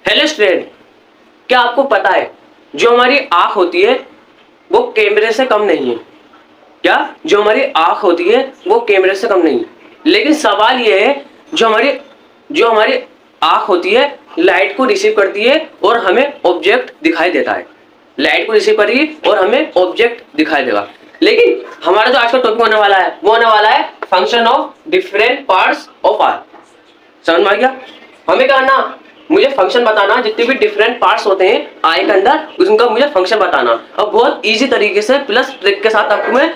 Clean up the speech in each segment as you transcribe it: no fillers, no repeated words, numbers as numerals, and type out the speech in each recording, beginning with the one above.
Hello student, क्या आपको पता है जो हमारी आंख होती है वो कैमरे से कम नहीं है। क्या जो हमारी आंख होती है वो कैमरे से कम नहीं है। लेकिन सवाल ये है जो हमारी आंख होती है लाइट को रिसीव करती है और हमें ऑब्जेक्ट दिखाई देता है। लाइट को रिसीव करेगी और हमें ऑब्जेक्ट दिखाई देगा। लेकिन हमारा जो आज का टॉपिक होने वाला है वो होने वाला है function of different parts of eye. समझ में आ गया? हमें क्या करना, मुझे फंक्शन बताना, जितने भी डिफरेंट पार्ट्स होते हैं आई के अंदर उनका मुझे फंक्शन बताना। और बहुत इजी तरीके से प्लस ट्रिक के साथ आपको मैं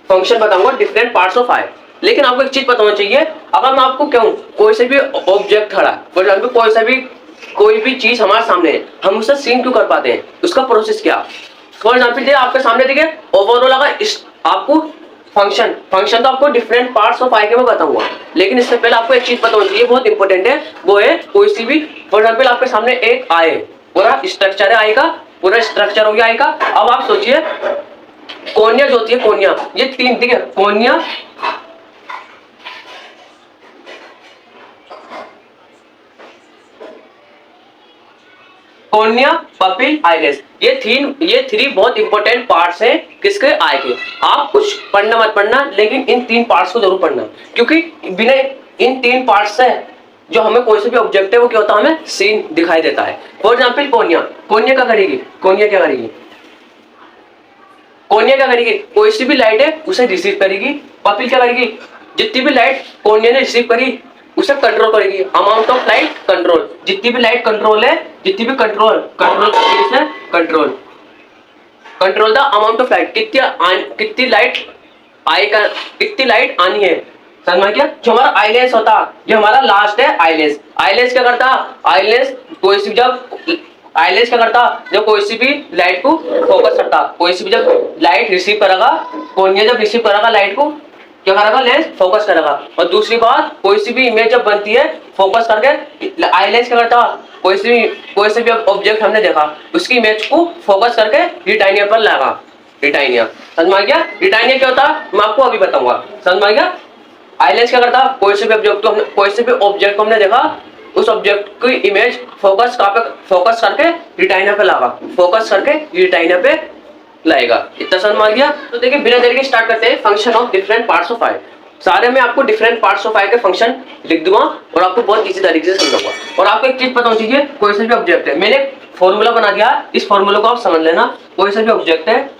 फंक्शन बताऊंगा डिफरेंट पार्ट्स ऑफ आई। लेकिन आपको एक चीज पता होना चाहिए, अगर मैं आपको कहूं कोई से भी ऑब्जेक्ट खड़ा, फॉर एग्जाम्पल कोई भी चीज हमारे सामने है, हम उससे सीन क्यों कर पाते हैं, उसका प्रोसेस क्या। फॉर एग्जाम्पल आपके सामने देखिए ओवरऑल, अगर आपको फंक्शन तो आपको डिफरेंट पार्ट्स ऑफ आई के मैं बताऊंगा। लेकिन इससे पहले आपको एक चीज पता होनी चाहिए, बहुत इंपॉर्टेंट है, वो है कोई सी भी, फॉर एग्जाम्पल आपके सामने एक आई है, पूरा स्ट्रक्चर है आई का, पूरा स्ट्रक्चर हो गया आई का। अब आप सोचिए कोनिया जो होती है, कोनिया, ये तीन, ठीक है, कोनिया, कोर्निया, पपिल, आइरिस, ये थ्री बहुत इंपॉर्टेंट पार्ट्स हैं किसके, आई के। आप कुछ पढ़ना मत पढ़ना, लेकिन इन तीन पार्ट्स को जरूर पढ़ना, क्योंकि बिना इन तीन पार्ट्स से जो हमें कोई से भी ऑब्जेक्ट है वो क्या होता है, हमें सीन दिखाई देता है। फॉर एग्जाम्पल कोनिया क्या करेगी, कोनिया क्या करेगी, कोई सी भी लाइट है उसे रिसीव करेगी। पपिल क्या करेगी, जितनी भी लाइट कोनिया ने रिसीव करी उसे कंट्रोल करेगी, अमाउंट ऑफ लाइट कंट्रोल, जितनी भी लाइट कंट्रोल है, जितनी भी control the amount of light, कितनी लाइट आनी है। समझ में क्या? जो हमारा आईलेंस होता, जो हमारा लास्ट है आईलेंस क्या करता, जब कोई सी भी लाइट को फोकस करता, कोई सी भी जब लाइट रिसीव करेगा, कोनिया जब रिसीव करेगा लाइट को क्या करेगा, लेंस फोकस करेगा। और दूसरी बात, कोई सी भी इमेज जब बनती है फोकस करके, आई लेंस क्या करता, कोई सी भी ऑब्जेक्ट हमने देखा उसकी इमेज को फोकस करके रिटाइनिया पर लगा, रिटाइनिया। समझ में आ गया? रिटाइनिया क्या होता मैं आपको अभी बताऊंगा। समझ में आ गया? आई लेंस क्या करता, कोई से भी ऑब्जेक्ट को हमने देखा, उस ऑब्जेक्ट की इमेज फोकस करके रिटाइनिया पे लगा, फोकस करके रिटाइनिया पे लाएगा। इतना समझ में आ गया? तो देखिए बिना देरी के स्टार्ट करते हैं function of different parts of eye. सारे में आपको डिफरेंट पार्ट्स ऑफ आई के फंक्शन लिख दूंगा और आपको बहुत इजी तरीके से समझाऊंगा। और आपको एक चीज पता होनी चाहिए, कोई सा भी ऑब्जेक्ट है, मैंने फॉर्मूला बना दिया, इस फॉर्मूला को आप समझ लेना। कोई सा भी ऑब्जेक्ट है,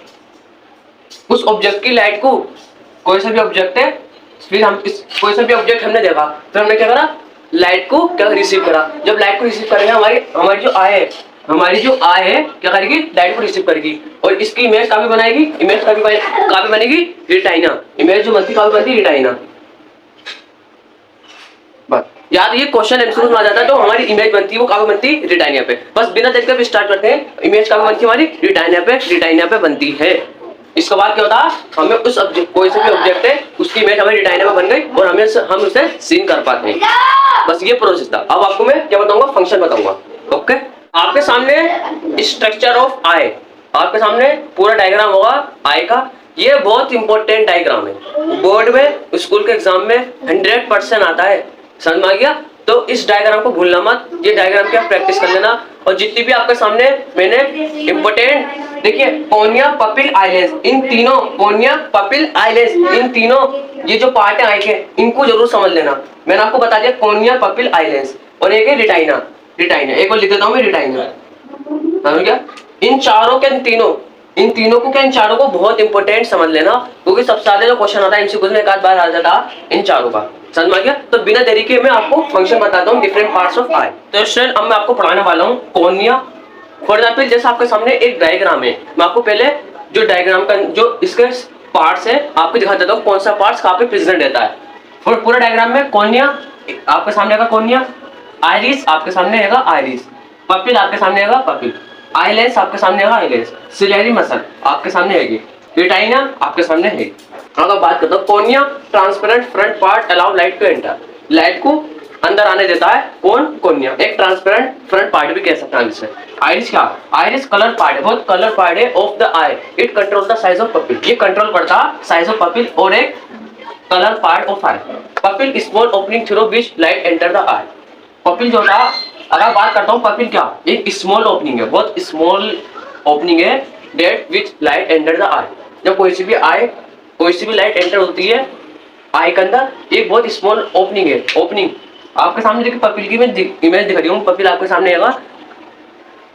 उस ऑब्जेक्ट की लाइट को, कोई सा भी ऑब्जेक्ट है, फिर हम कोई सा भी ऑब्जेक्ट हमने देखा, फिर हमने क्या करा, लाइट को क्या रिसीव करा। जब लाइट को रिसीव करेंगे हमारी जो आई है क्या करेगी, लाइट को रिसीव करेगी और इसकी इमेज काफी बनाएगी, इमेज काफी बनेगी रिटाइना, इमेज जो बनती काफी बनती रिटाइना। बस याद, ये क्वेश्चन एमसीक्यू में आ जाता है, तो हमारी इमेज बनती है वो काफी बनती रिटाइना पे। बस बिना देख कर स्टार्ट करते हैं, इमेज काफी बनती हमारी रिटाइना पे बनती है। इसके बाद क्या होता है, हमें उस कोई से भी ऑब्जेक्ट है उसकी इमेज हमें रिटाइना पे बन गई और हम उसे सीन कर पाते हैं। बस ये प्रोसेस था। अब आपको मैं क्या बताऊंगा, फंक्शन बताऊंगा। ओके, आपके सामने स्ट्रक्चर ऑफ आई, आपके सामने पूरा डायग्राम होगा आई का। ये बहुत इंपॉर्टेंट डायग्राम है, बोर्ड में स्कूल के एग्जाम में 100% आता है। समझ में आ गया? तो इस डायग्राम को भूलना मत, ये डायग्राम की आप प्रैक्टिस कर लेना। और जितनी भी आपके सामने मैंने इंपॉर्टेंट, देखिए कोनिया, पपिल, आइलेंस, इन तीनों, कोनिया, पपिल, आइलेंस, इन तीनों ये जो पार्ट है आई के, इनको जरूर समझ लेना। मैंने आपको बता दिया कोनिया, पपिल, आइलेंस, और एक है रिटाइना, एक और लिख देता हूं मैं, रिटाइना। समझ गया? इन चारों को बहुत इंपॉर्टेंट समझ लेना, क्योंकि सबसे ज्यादा जो क्वेश्चन आता है एमसीक्यू में, एक आध बार आ जाता है इन चारों का। समझ में आ गया? तो बिना देरी के मैं आपको फंक्शन बताता हूँ डिफरेंट पार्ट्स ऑफ आई। तो स्टूडेंट, अब मैं आपको पढ़ाने वाला हूँ कोनिया। फॉर एग्जाम्पल जैसे आपके सामने एक डायग्राम है, मैं आपको पहले जो डायग्राम का जो इसके पार्ट्स है आपको दिखा देता हूँ, कौन सा पार्ट्स कहाँ पे प्रेजेंट रहता है। और पूरा डायग्राम में कोनिया आपके सामने आएगा, कोनिया, आइरिस आपके सामने आएगा, आइरिस, पपिल आपके सामने आएगा, पपिल, आई लेंस आपके सामने आएगा, आई लेंस, सिलेरी मसल आपके सामने आएगी, रिटाइना आपके सामने है। अगर बात करता हूँ cornea, transparent front part allow light to enter, light को अंदर आने देता है कौन, कोनिया, एक ट्रांसपेरेंट फ्रंट पार्ट भी कह सकते हैं इसे। आइरिस क्या, आइरिस कलर पार्ट है, बहुत कलर पार्ट है of the I, it control the size of pupil, ये कंट्रोल करता साइज ऑफ पपिल और एक colour part of I. Pupil small opening through which light enter the I, pupil जो था अगर बात करता हूँ पपिल क्या, एक स्मॉल ओपनिंग है, बहुत स्मॉल ओपनिंग है, that which light enter the eye. जब कोई सी भी लाइट एंटर होती है आई के अंदर, एक बहुत स्मॉल ओपनिंग है। ओपनिंग आपके सामने देखिए, पपिल की मैं इमेज दिख रही हूँ, पपिल आपके सामने आएगा,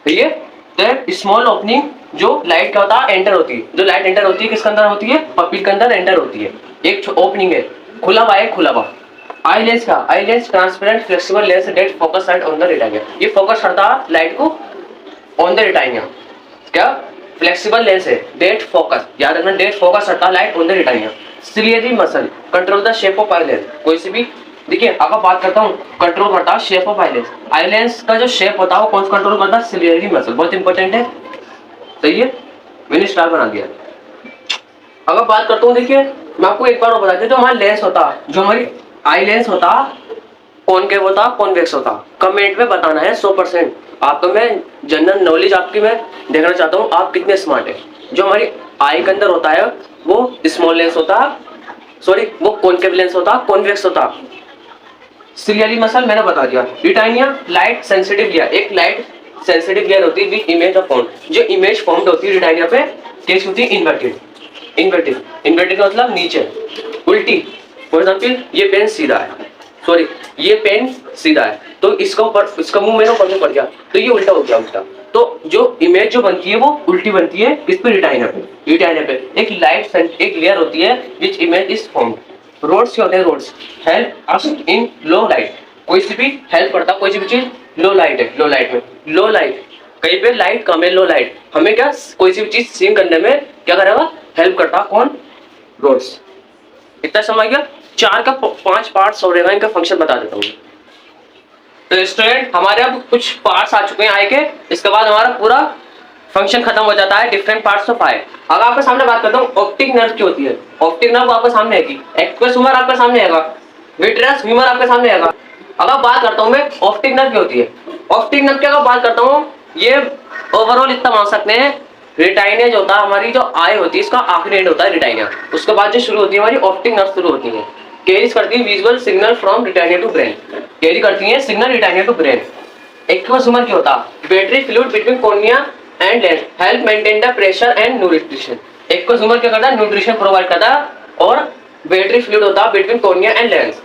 ठीक है। तो स्मॉल ओपनिंग जो लाइट क्या होता है एंटर होती है, जो लाइट एंटर होती है किसके अंदर होती है, पपिल के अंदर एंटर होती है। एक ओपनिंग है, खुला हुआ है, खुला हुआ। आई लेंस का, eye lens transparent flexible lens that focus light on the retina. ये फोकस करता है लाइट को ऑन द रेटाइना। क्या फ्लेक्सिबल लेंस है, डेट फोकस, याद रखना, डेट फोकस करता है light on the retina. Ciliary muscle control the shape of eye lens. कोई सी भी देखिए, अगर बात करता हूँ कंट्रोल करता है shape of eye lens. I lens का जो शेप होता है वो कौन सा कंट्रोल करता है, सिलियरी मसल, बहुत इंपॉर्टेंट है, सही है, मैंने स्टार बना दिया। अगर बात करता हूँ, देखिए मैं आपको एक बार और बता दूं, जो हमारा लेंस होता है, जो हमारी आई लेंस होता, कॉनकेव होता, कॉन्वेक्स होता, कमेंट में बताना है 100%। आपको मैं जनरल नॉलेज आपकी मैं देखना चाहता हूँ, आप कितने स्मार्ट है। जो हमारी आई के अंदर होता है वो स्मॉल लेंस होता, सॉरी वो कॉनकेव लेंस होता, कॉन्वेक्स होता। सिलियरी मसल मैंने बता दिया। रेटाइना लाइट सेंसिटिव लेयर, एक लाइट सेंसिटिव लेयर होती है विद इमेज ऑफ फॉर्म। जो इमेज फॉर्म होती है रेटाइना पे कैसी होती है, इन्वर्टेड। इन्वर्टेड का मतलब नीचे, उल्टी। फॉर एग्जांपल ये पेन सीधा है, सॉरी ये पेन सीधा है, तो इसका ऊपर, इसका मुंह मेरे ऊपर पड़ गया, तो ये उल्टा हो गया, उल्टा। तो जो इमेज जो बनती है वो उल्टी बनती है, किस पे, रेटाइना पे। रेटाइना पे एक लाइट एक लेयर होती है विच इमेज इज फॉर्म्ड। रोड्स क्या होते हैं, रोड्स हेल्प अस इन लो लाइट। कोई सी भी हेल्प करता, कोई सी भी चीज लो लाइट है, लो लाइट में, लो लाइट कहीं पे लाइट कम है, लो लाइट, हमें क्या कोई सी भी चीज सीन करने में क्या करेगा, हेल्प करता, कौन, रोड्स। इतना समझ गया। 4 का 5 पार्ट्स हो रहेगा, इनका फंक्शन बता देता हूँ। तो स्टूडेंट हमारे अब कुछ पार्ट्स आ चुके हैं आई के, इसके बाद हमारा पूरा फंक्शन खत्म हो जाता है, डिफरेंट पार्ट्स ऑफ आई। अब आपके सामने बात करता हूँ ऑप्टिक नर्व की होती है। ऑप्टिक नर्व आपके सामने आएगी, एक्वस ह्यूमर आपके सामने आएगा, विट्रस ह्यूमर आपके सामने आएगा। अगर बात करता हूँ मैं ऑप्टिक नर्व की होती है, ऑप्टिक नर्व की अगर बात करता हूँ, ये ओवरऑल इतना मान सकते हैं, रेटाइना जो होता है, हमारी जो आई होती है इसका आखिरी एंड होता है रेटाइना, उसके बाद जो शुरू होती है हमारी ऑप्टिक नर्व शुरू होती है। कैरीज करती है visual signal from retina to brain, carry करती है signal retina to brain. Aqueous humour की होता है watery fluid between cornea and lens, help maintain the pressure and nutrition. Aqueous humour क्या करता है, न्यूट्रिशन प्रोवाइड करता है, और बैटरी फ्लूइड होता है between cornea and lens.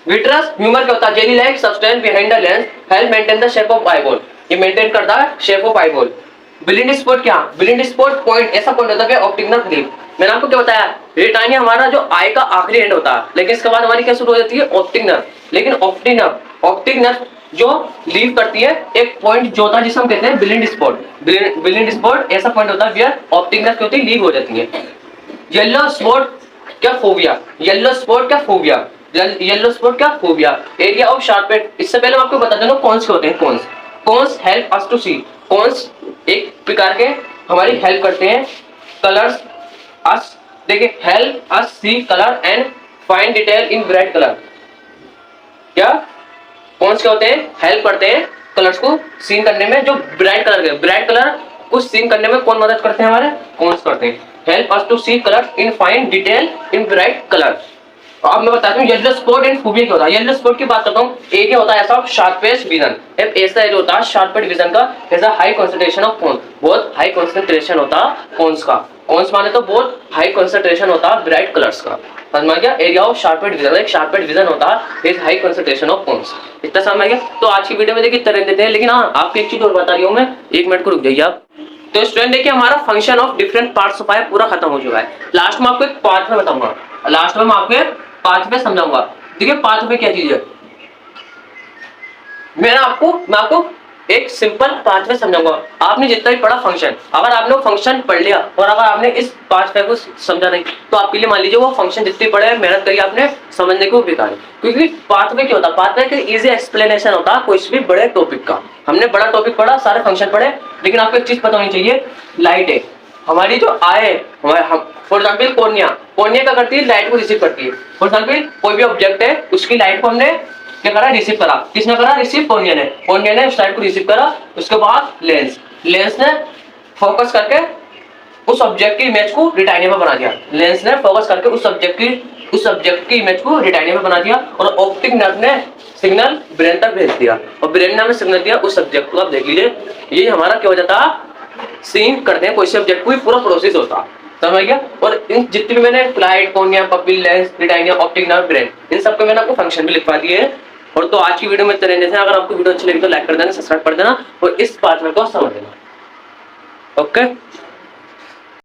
Vitreous humour क्या होता है, jelly like substance behind the lens, help maintain the shape of eyeball, ये मेंटेन करता है shape of eyeball. Blind spot क्या, ब्लिंड स्पॉट पॉइंट, ऐसा पॉइंट होता है ऑप्टिक नर्व लीफ। मैंने आपको क्या बताया, रेटाइना हमारा जो आई का आखिरी एंड होता है, लेकिन इसके बाद हमारी क्या शुरू हो जाती है, ऑप्टिक नर्व। लेकिन ऑप्टिक नर्व जो लीव करती है एक पॉइंट जो होता है जिसे हम कहते हैं ब्लिंड स्पॉट। ब्लिंड स्पॉट ऐसा पॉइंट होता है वेयर ऑप्टिक नर्व होती है लीव हो जाती है। येलो स्पॉट क्या, फोबिया, येलो स्पॉट क्या, फोबिया, येलो स्पॉट क्या, फोबिया। एरिया ऑफ शार्पेट, इससे पहले मैं आपको बता दूं कौन से होते हैं, कौन्स हेल्प अस टू सी, कौन्स एक प्रकार के हमारी हेल्प करते हैं, कलर्स अस, देखिए help us see colour and find detail in bright colour. क्या कौन से होते हैं, हेल्प करते हैं कलर्स को सीन करने में, जो ब्राइट कलर को सीन करने में कौन मदद करते हैं, हमारे कौन करते हैं, help us to see colour in fine detail in bright colour. अब मैं बताता हूँ येलो स्पॉट एंड फोबिया क्या होता है। येलो स्पॉट की बात करता हूँ, एरिया होता है ऐसा शार्पेस्ट विजन, ऐसा एरिया होता है शार्पेस्ट विजन का, ऐसा हाई कंसंट्रेशन ऑफ कॉन्स, बहुत हाई कंसंट्रेशन होता है कॉन्स का, कॉन्स माने तो बहुत हाई कंसंट्रेशन होता है ब्राइट कलर्स का, समझ में गया। एरिया ऑफ शार्पेस्ट विजन, एक शार्पेस्ट विजन होता है is high concentration of cons, इतना समझ गया। तो आज की वीडियो में देखिए तरह देते हैं, लेकिन हाँ आपको एक चीज और बता रही हूँ मैं, 1 मिनट को रुक जाइए आप। तो स्टूडेंट देखिए हमारा function of different parts of eye पूरा खत्म हो चुका है। लास्ट में आपको एक पार्ट में बताऊंगा, लास्ट में मैं आपको पाथवे समझाऊंगा। देखिए पाथवे क्या चीज है, मैं आपको एक सिंपल पाथवे समझाऊंगा। आपने जितना भी पढ़ा फंक्शन, अगर आपने वो फंक्शन पढ़ लिया और अगर आपने इस पाथवे को समझा नहीं, तो आपके लिए मान लीजिए वो फंक्शन जितनी पढ़े मेहनत करी आपने समझने को बेकार है। क्योंकि पाथवे क्या होता है, पाथवे का इजी एक्सप्लेनेशन होता है कोई भी बड़े टॉपिक का। हमने बड़ा टॉपिक पढ़ा, सारे फंक्शन पढ़े, लेकिन आपको एक चीज पता होनी चाहिए, लाइट है हमारी जो आए, फॉर एग्जाम्पल कॉर्निया क्या करती है, लाइट को रिसीव करती है। फॉर एग्जाम्पल कोई भी ऑब्जेक्ट है, उसकी लाइट को हमने क्या करा, रिसीव करा, किसने करा, रिसीव कॉर्निया ने उस लाइट को रिसीव करा। उसके बाद लेंस ने फोकस करके उस ऑब्जेक्ट की इमेज को रेटाइना में बना दिया, लेंस ने फोकस करके उस ऑब्जेक्ट की उस ऑब्जेक्ट की इमेज को रेटिना में बना दिया और ऑप्टिक नर्व ने सिग्नल ब्रेन तक भेज दिया और ब्रेन ने हमें सिग्नल दिया उस सब्जेक्ट को। आप देख लीजिए ये हमारा क्या हो जाता, सीन करते हैं कोई से ऑब्जेक्ट को, पूरा प्रोसेस होता, समझ गया। और इन जितने भी मैंने light, cornea, pupil, lens, retina, optic nerve, brain, इन सब के मैंने आपको फंक्शन भी लिखवा दिए हैं। और तो आज की वीडियो में इतना रहने से, अगर आपको वीडियो अच्छी लगी तो लाइक कर देना, सब्सक्राइब कर देना और इस पार्ट में को समझ लेना। ओके।